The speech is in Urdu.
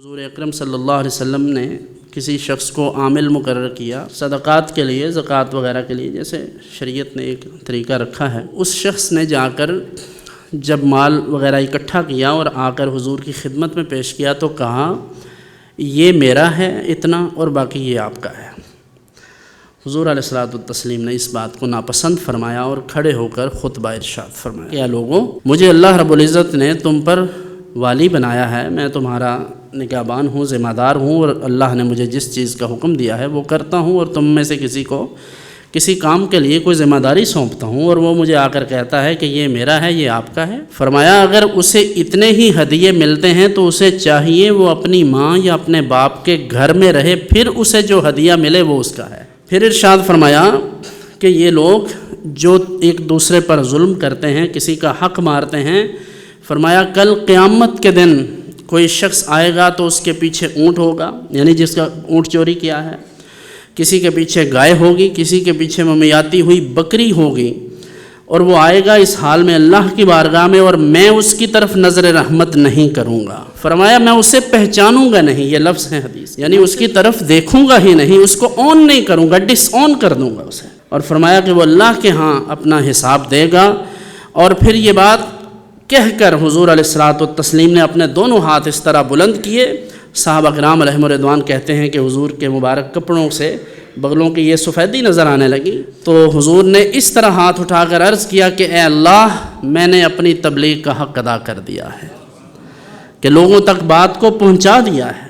حضور اکرم صلی اللہ علیہ وسلم نے کسی شخص کو عامل مقرر کیا صدقات کے لیے، زکوٰۃ وغیرہ کے لیے، جیسے شریعت نے ایک طریقہ رکھا ہے۔ اس شخص نے جا کر جب مال وغیرہ اکٹھا کیا اور آ کر حضور کی خدمت میں پیش کیا تو کہا یہ میرا ہے اتنا اور باقی یہ آپ کا ہے۔ حضور علیہ الصلوۃ والتسلیم نے اس بات کو ناپسند فرمایا اور کھڑے ہو کر خطبہ ارشاد فرمایا، کیا لوگوں، مجھے اللہ رب العزت نے تم پر والی بنایا ہے، میں تمہارا نگہبان ہوں، ذمہ دار ہوں، اور اللہ نے مجھے جس چیز کا حکم دیا ہے وہ کرتا ہوں، اور تم میں سے کسی کو کسی کام کے لیے کوئی ذمہ داری سونپتا ہوں اور وہ مجھے آ کر کہتا ہے کہ یہ میرا ہے، یہ آپ کا ہے۔ فرمایا اگر اسے اتنے ہی ہدیے ملتے ہیں تو اسے چاہیے وہ اپنی ماں یا اپنے باپ کے گھر میں رہے، پھر اسے جو ہدیہ ملے وہ اس کا ہے۔ پھر ارشاد فرمایا کہ یہ لوگ جو ایک دوسرے پر ظلم کرتے ہیں، کسی کا حق مارتے ہیں، فرمایا کل قیامت کے دن کوئی شخص آئے گا تو اس کے پیچھے اونٹ ہوگا، یعنی جس کا اونٹ چوری کیا ہے، کسی کے پیچھے گائے ہوگی، کسی کے پیچھے ممیاتی ہوئی بکری ہوگی، اور وہ آئے گا اس حال میں اللہ کی بارگاہ میں، اور میں اس کی طرف نظر رحمت نہیں کروں گا۔ فرمایا میں اسے پہچانوں گا نہیں، یہ لفظ ہے حدیث، یعنی اس کی طرف دیکھوں گا ہی نہیں، اس کو آن نہیں کروں گا، ڈس آن کر دوں گا اسے۔ اور فرمایا کہ وہ اللہ کے ہاں اپنا حساب دے گا۔ اور پھر یہ بات کہہ کر حضور علیہ الصلوۃ والتسلیم نے اپنے دونوں ہاتھ اس طرح بلند کیے۔ صحابہ کرام علیہم الرضوان کہتے ہیں کہ حضور کے مبارک کپڑوں سے بغلوں کی یہ سفیدی نظر آنے لگی، تو حضور نے اس طرح ہاتھ اٹھا کر عرض کیا کہ اے اللہ، میں نے اپنی تبلیغ کا حق ادا کر دیا ہے، کہ لوگوں تک بات کو پہنچا دیا ہے۔